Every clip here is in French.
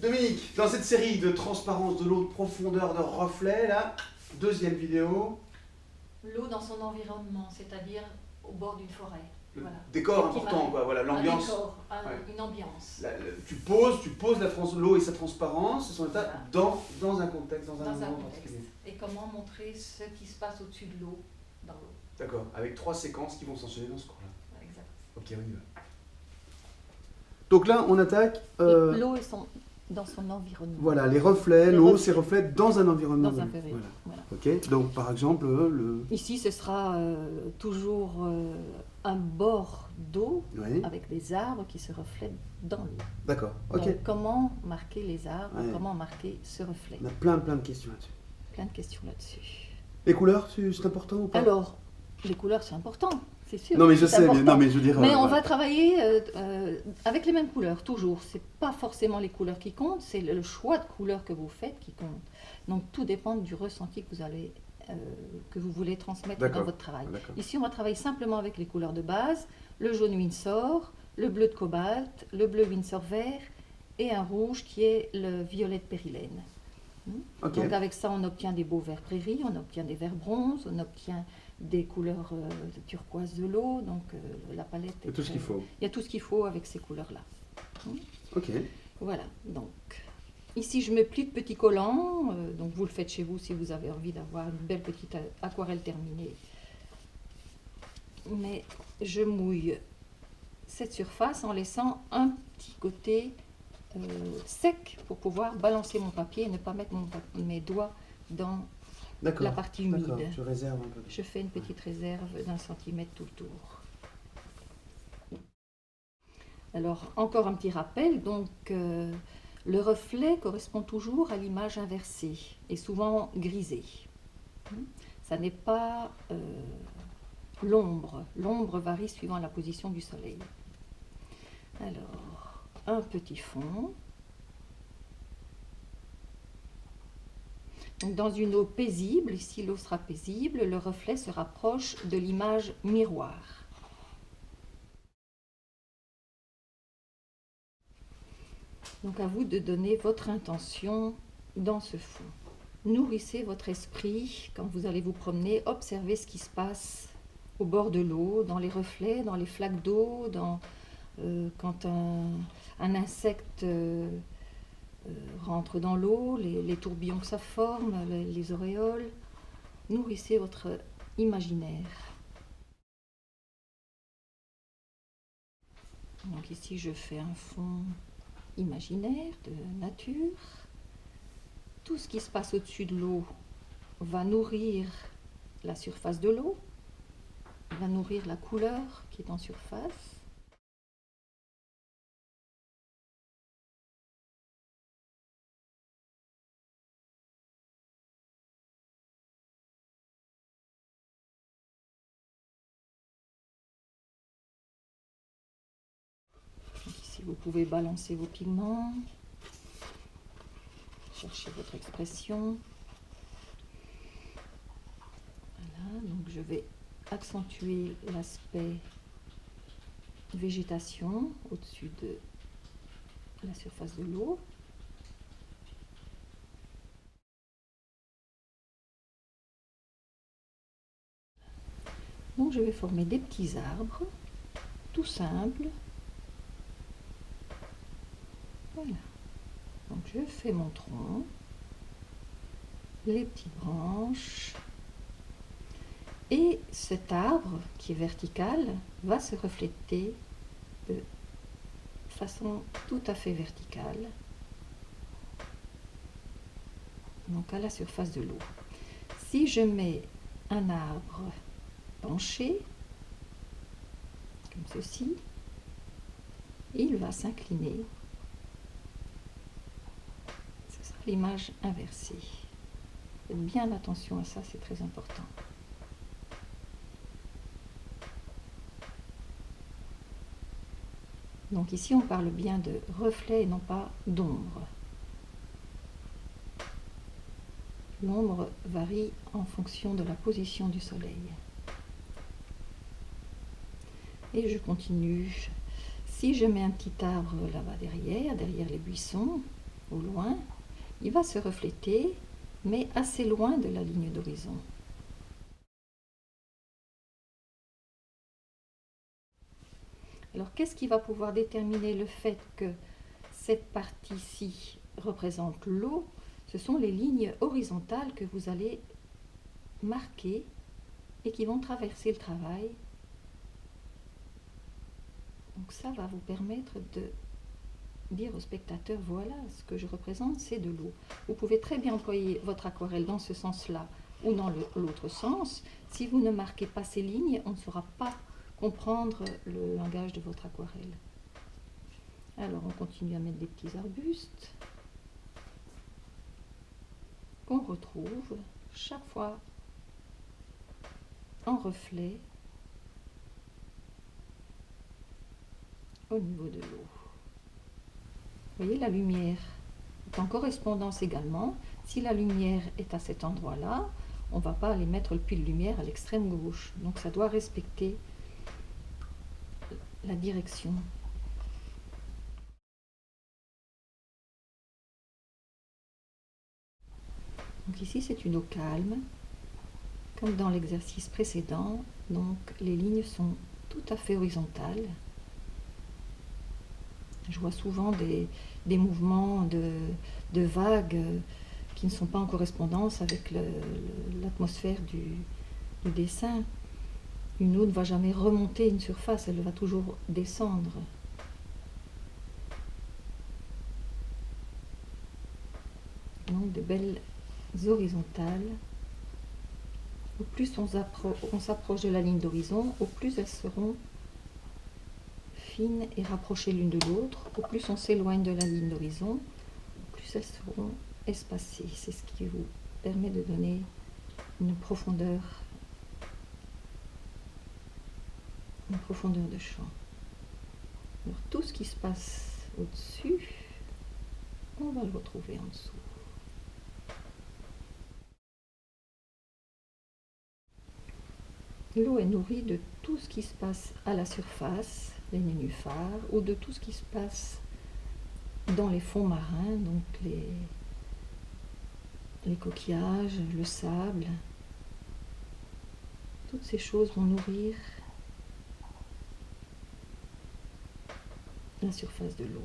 Dominique, dans cette série de transparence de l'eau, de profondeur, de reflet, là, deuxième vidéo. L'eau dans son environnement, c'est-à-dire au bord d'une forêt. Le Voilà. décor important, quoi, voilà, l'ambiance. Un décor, Ouais. une ambiance. Tu poses l'eau et sa transparence, son état, Voilà. dans un contexte, dans un Dans un moment contexte. particulier. Et comment montrer ce qui se passe au-dessus de l'eau, dans l'eau. D'accord, avec 3 séquences qui vont s'enchaîner dans ce cours-là. Exact. Ok, on y va. Donc là, on attaque... L'eau est dans son environnement. Voilà, les reflets, Les l'eau, reflets. c'est reflète dans un environnement. Dans un donné. environnement, Voilà. voilà. Ok, donc par exemple, Ici, ce sera toujours un bord d'eau Oui, avec des arbres qui se reflètent dans l'eau. d'accord, ok. Donc, comment marquer les arbres, Ouais. comment marquer ce reflet? On a plein de questions là-dessus. Plein de questions là-dessus. Les couleurs, c'est important ou pas? Alors, les couleurs, c'est important, c'est sûr. Non mais je c'est sais, mais, important. non, mais je veux dire... Mais on voilà. va travailler avec les mêmes couleurs, toujours. C'est pas forcément les couleurs qui comptent, c'est le choix de couleurs que vous faites qui compte. Donc tout dépend du ressenti que vous voulez transmettre dans D'accord. votre travail. D'accord. Ici, on va travailler simplement avec les couleurs de base, le jaune Winsor, le bleu de cobalt, le bleu Winsor vert et un rouge qui est le violet de périlène. Ok. Donc avec ça, on obtient des beaux verts prairies, on obtient des verts bronzes, on obtient des couleurs turquoise de l'eau, donc la palette Il y a tout ce qu'il faut. Il y a tout ce qu'il faut avec ces couleurs-là. Ok. Voilà, donc ici je me plie de petits collants, donc vous le faites chez vous si vous avez envie d'avoir une belle petite aquarelle terminée. Mais je mouille cette surface en laissant un petit côté sec pour pouvoir balancer mon papier et ne pas mettre mes doigts dans D'accord. la partie humide. D'accord, tu réserves un peu. Je fais une petite réserve d'1 centimètre tout le tour. Alors, encore un petit rappel, donc le reflet correspond toujours à l'image inversée et souvent grisée. Ça n'est pas l'ombre. L'ombre varie suivant la position du soleil. Alors, un petit fond. Donc, dans une eau paisible, ici l'eau sera paisible, le reflet se rapproche de l'image miroir. Donc à vous de donner votre intention dans ce fond. Nourrissez votre esprit quand vous allez vous promener, observez ce qui se passe au bord de l'eau, dans les reflets, dans les flaques d'eau, quand un insecte rentre dans l'eau, les tourbillons que ça forme, les auréoles. Nourrissez votre imaginaire. Donc ici je fais un fond imaginaire de nature. Tout ce qui se passe au-dessus de l'eau va nourrir la surface de l'eau, va nourrir la couleur qui est en surface. Donc ici vous pouvez balancer vos pigments, chercher votre expression. Voilà, donc je vais accentuer l'aspect végétation au-dessus de la surface de l'eau. Donc je vais former des petits arbres, tout simples. Voilà. Donc je fais mon tronc, les petites branches, et cet arbre qui est vertical va se refléter de façon tout à fait verticale, donc à la surface de l'eau. Si je mets un arbre penché, comme ceci, il va s'incliner. Ce sera l'image inversée. Faites bien attention à ça, c'est très important. Donc ici, on parle bien de reflet et non pas d'ombre. L'ombre varie en fonction de la position du soleil. Et je continue. Si je mets un petit arbre là-bas derrière les buissons, au loin, il va se refléter, mais assez loin de la ligne d'horizon. Alors, qu'est-ce qui va pouvoir déterminer le fait que cette partie-ci représente l'eau? Ce sont les lignes horizontales que vous allez marquer et qui vont traverser le travail. Donc ça va vous permettre de dire au spectateur, voilà, ce que je représente, c'est de l'eau. Vous pouvez très bien employer votre aquarelle dans ce sens-là ou dans l'autre sens. Si vous ne marquez pas ces lignes, on ne saura pas comprendre le langage de votre aquarelle. Alors, on continue à mettre des petits arbustes qu'on retrouve chaque fois en reflet au niveau de l'eau. Vous voyez, la lumière est en correspondance également. Si la lumière est à cet endroit-là, on ne va pas aller mettre le puits de lumière à l'extrême gauche. Donc ça doit respecter la direction. Donc ici, c'est une eau calme, comme dans l'exercice précédent. Donc les lignes sont tout à fait horizontales. Je vois souvent des mouvements de vagues qui ne sont pas en correspondance avec l'atmosphère du dessin. Une eau ne va jamais remonter une surface, elle va toujours descendre. Donc de belles horizontales. Au plus on s'approche de la ligne d'horizon, au plus elles seront fines et rapprochées l'une de l'autre. Au plus on s'éloigne de la ligne d'horizon, au plus elles seront espacées. C'est ce qui vous permet de donner une profondeur de champ. Alors tout ce qui se passe au-dessus, on va le retrouver en dessous. L'eau est nourrie de tout ce qui se passe à la surface, les nénuphars, ou de tout ce qui se passe dans les fonds marins, donc les coquillages, le sable. Toutes ces choses vont nourrir la surface de l'eau.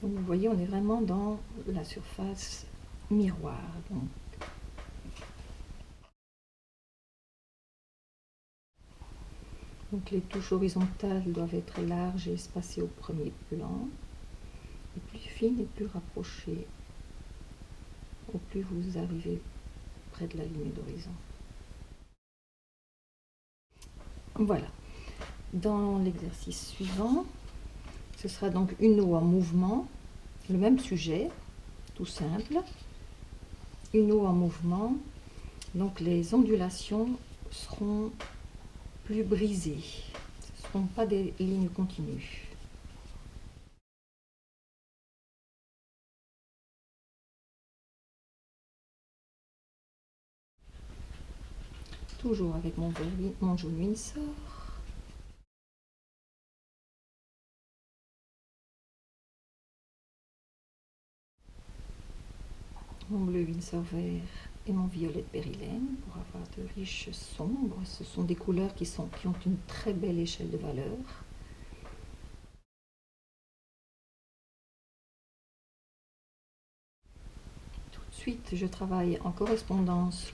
Donc vous voyez, on est vraiment dans la surface miroir. Donc les touches horizontales doivent être larges et espacées au premier plan, et plus fines et plus rapprochées au plus vous arrivez près de la ligne d'horizon. Voilà. Dans l'exercice suivant, ce sera donc une eau en mouvement, le même sujet, tout simple. Une eau en mouvement, donc les ondulations seront plus brisées, ce ne seront pas des lignes continues. Toujours avec mon jaune Winsor. Mon bleu Winsor vert et mon violet périlène pour avoir de riches sombres. Ce sont des couleurs qui ont une très belle échelle de valeur. Tout de suite, je travaille en correspondance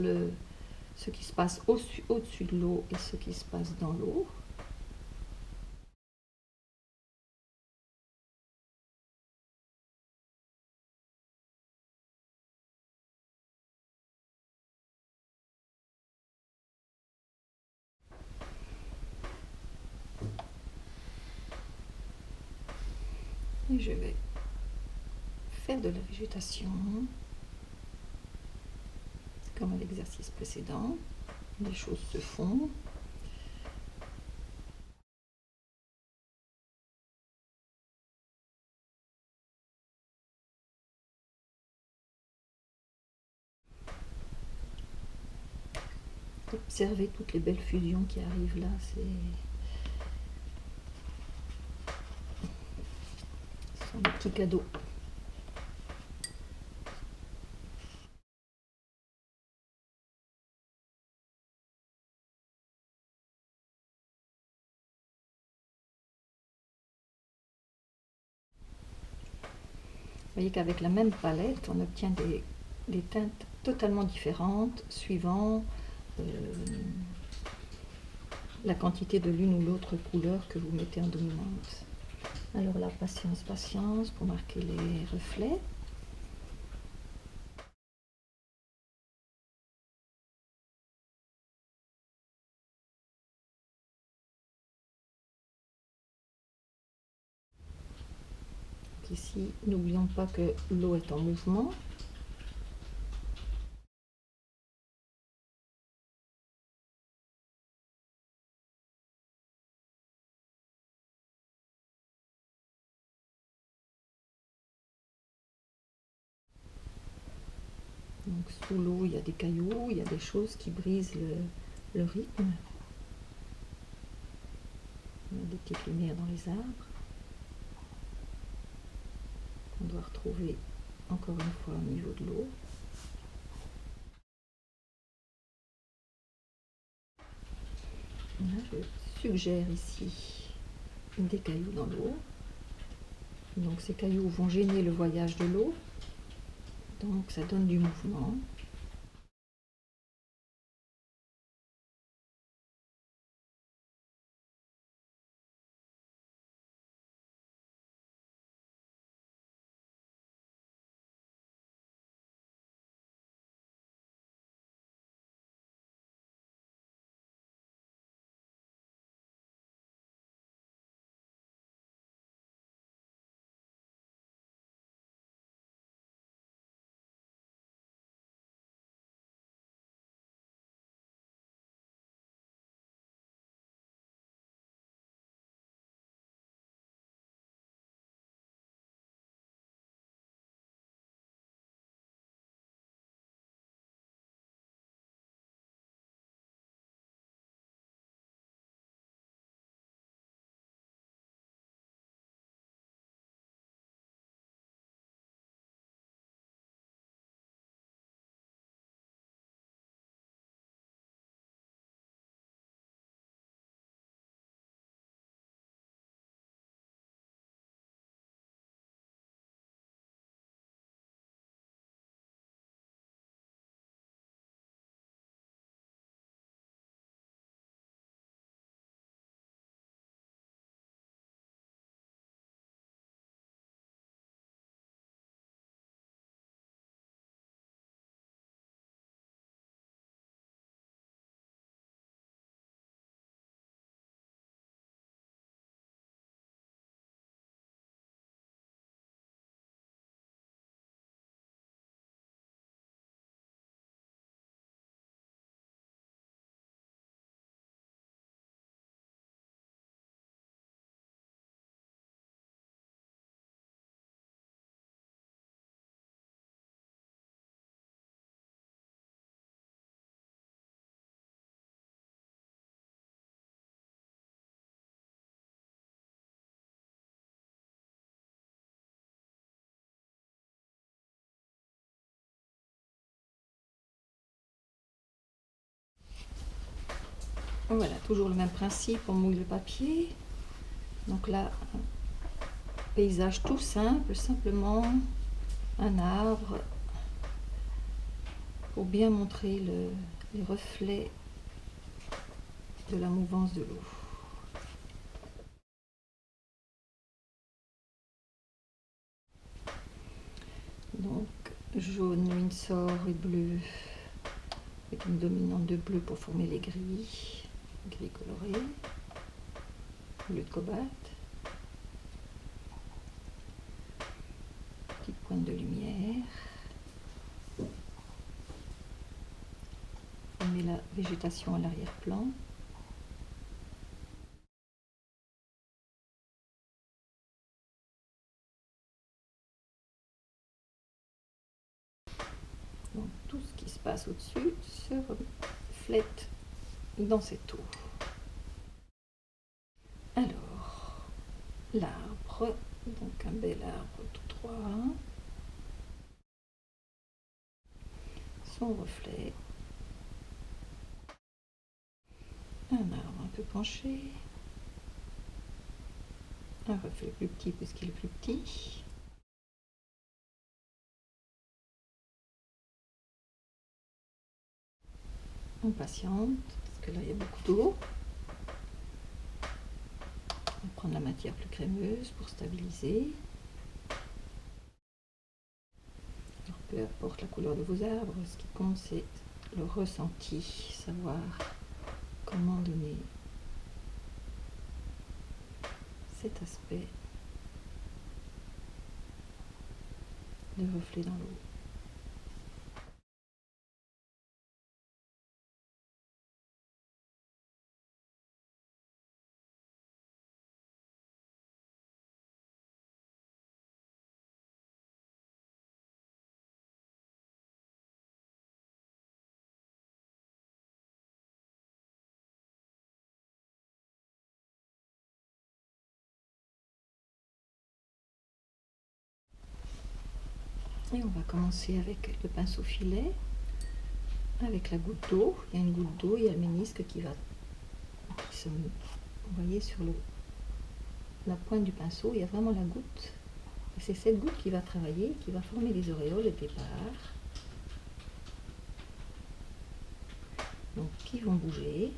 ce qui se passe au-dessus de l'eau et ce qui se passe dans l'eau. Et je vais faire de la végétation, comme à l'exercice précédent. les choses se font. Observez toutes les belles fusions qui arrivent là, ce sont des petits cadeaux. Vous voyez qu'avec la même palette, on obtient des teintes totalement différentes suivant la quantité de l'une ou l'autre couleur que vous mettez en dominante. Alors là, patience, patience, pour marquer les reflets. Ici, n'oublions pas que l'eau est en mouvement. Donc sous l'eau, il y a des cailloux, il y a des choses qui brisent le rythme. Il y a des petites lumières dans les arbres. On doit retrouver encore une fois au niveau de l'eau. Là, je suggère ici des cailloux dans l'eau. Donc ces cailloux vont gêner le voyage de l'eau. Donc ça donne du mouvement. Voilà, toujours le même principe, on mouille le papier. Donc là, paysage tout simple, simplement un arbre pour bien montrer les reflets de la mouvance de l'eau. Donc jaune, Windsor et bleu, avec une dominante de bleu pour former les gris coloré, bleu de cobalt, petite pointe de lumière. On met la végétation à l'arrière-plan. Donc tout ce qui se passe au-dessus se reflète dans cette tour. Alors, l'arbre, donc un bel arbre tout droit, son reflet, un arbre un peu penché, un reflet plus petit puisqu'il est plus petit. On patiente, parce que là il y a beaucoup d'eau. On va prendre la matière plus crémeuse pour stabiliser. Alors, peu importe la couleur de vos arbres, ce qui compte c'est le ressenti, savoir comment donner cet aspect de reflet dans l'eau. Et on va commencer avec le pinceau filet, avec la goutte d'eau. Il y a une goutte d'eau, il y a le ménisque qui se, vous voyez sur la pointe du pinceau, il y a vraiment la goutte. Et c'est cette goutte qui va travailler, qui va former les auréoles au départ. Donc qui vont bouger.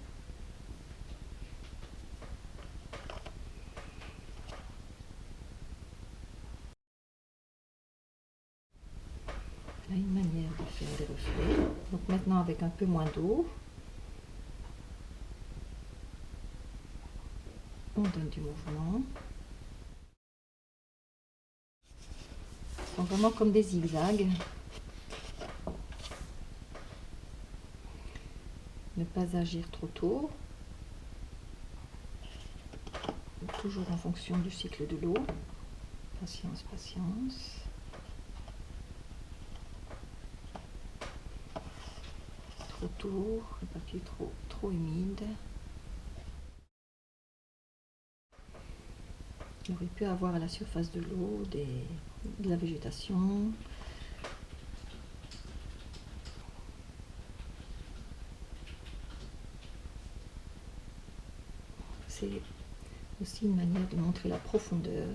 Voilà une manière de faire des reflets. Donc maintenant avec un peu moins d'eau, on donne du mouvement. Ils sont vraiment comme des zigzags. Ne pas agir trop tôt. Toujours en fonction du cycle de l'eau. Patience, patience. Trop tôt, le papier trop humide. Il aurait pu avoir à la surface de l'eau de la végétation. C'est aussi une manière de montrer la profondeur.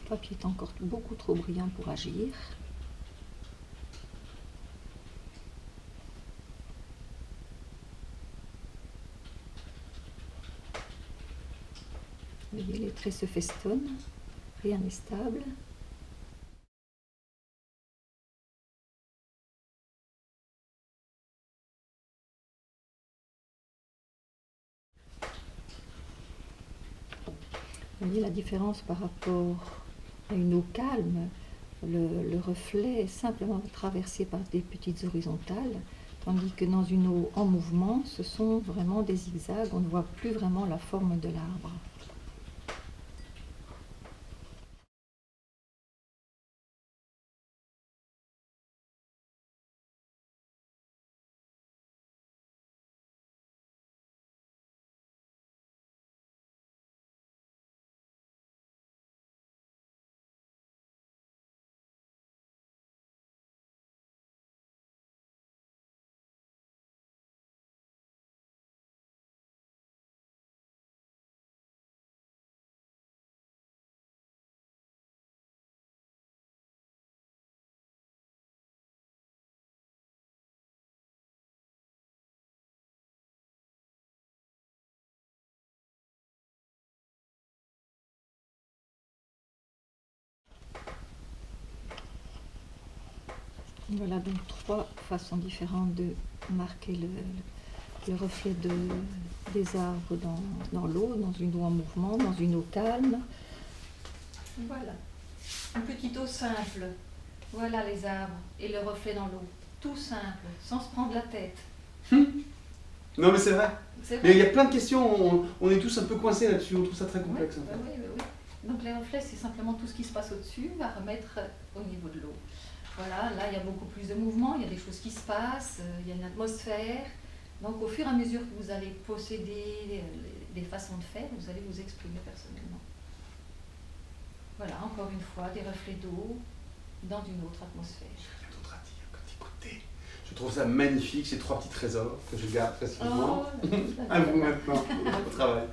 Le papier est encore beaucoup trop brillant pour agir. Vous voyez, les traits se festonnent, rien n'est stable. Vous voyez la différence par rapport à une eau calme. Le reflet est simplement traversé par des petites horizontales, tandis que dans une eau en mouvement, ce sont vraiment des zigzags, on ne voit plus vraiment la forme de l'arbre. Voilà donc trois façons différentes de marquer le reflet des arbres dans l'eau, dans une eau en mouvement, dans une eau calme. Voilà. Une petite eau simple. Voilà les arbres et le reflet dans l'eau. Tout simple, sans se prendre la tête. Non mais c'est vrai. C'est Mais il y vrai. a plein de questions, on est tous un peu coincés là-dessus, on trouve ça très complexe. Oui, en fait. oui, oui, oui. Donc les reflets, c'est simplement tout ce qui se passe au-dessus à remettre au niveau de l'eau. Voilà, là il y a beaucoup plus de mouvement, il y a des choses qui se passent, il y a une atmosphère. Donc au fur et à mesure que vous allez posséder des façons de faire, vous allez vous exprimer personnellement. Voilà, encore une fois, des reflets d'eau dans une autre atmosphère. J'ai rien d'autre à dire que d'écouter. Je trouve ça magnifique, ces 3 petits trésors que je garde précieusement. Oh, À vous maintenant, au travail.